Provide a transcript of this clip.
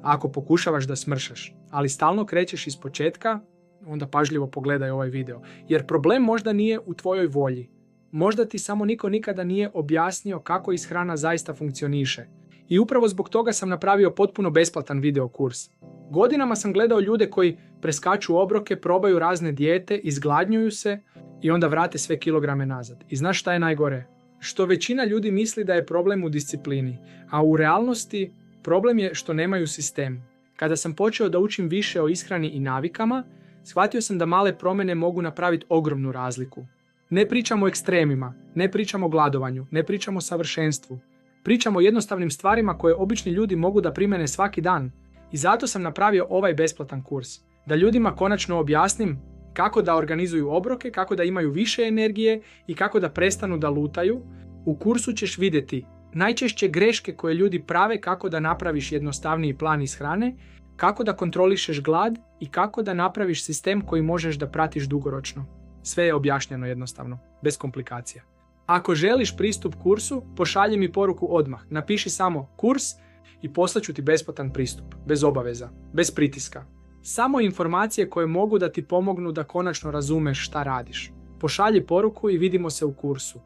ako pokušavaš da smršaš, ali stalno krećeš iz početka, onda pažljivo pogledaj ovaj video. Jer problem možda nije u tvojoj volji. Možda ti samo niko nikada nije objasnio kako ishrana zaista funkcioniše. I upravo zbog toga sam napravio potpuno besplatan video kurs. Godinama sam gledao ljude koji preskaču obroke, probaju razne dijete, izgladnjuju se i onda vrate sve kilograme nazad. I znaš šta je najgore? Što većina ljudi misli da je problem u disciplini, a u realnosti problem je što nemaju sistem. Kada sam počeo da učim više o ishrani i navikama, shvatio sam da male promjene mogu napraviti ogromnu razliku. Ne pričamo o ekstremima, ne pričamo o gladovanju, ne pričamo o savršenstvu. Pričamo o jednostavnim stvarima koje obični ljudi mogu da primene svaki dan. I zato sam napravio ovaj besplatan kurs. Da ljudima konačno objasnim kako da organizuju obroke, kako da imaju više energije i kako da prestanu da lutaju. U kursu ćeš vidjeti najčešće greške koje ljudi prave, kako da napraviš jednostavniji plan ishrane, kako da kontrolišeš glad i kako da napraviš sistem koji možeš da pratiš dugoročno. Sve je objašnjeno jednostavno, bez komplikacija. Ako želiš pristup kursu, pošalji mi poruku odmah. Napiši samo kurs i poslaću ti besplatan pristup, bez obaveza, bez pritiska. Samo informacije koje mogu da ti pomognu da konačno razumeš šta radiš. Pošalji poruku i vidimo se u kursu.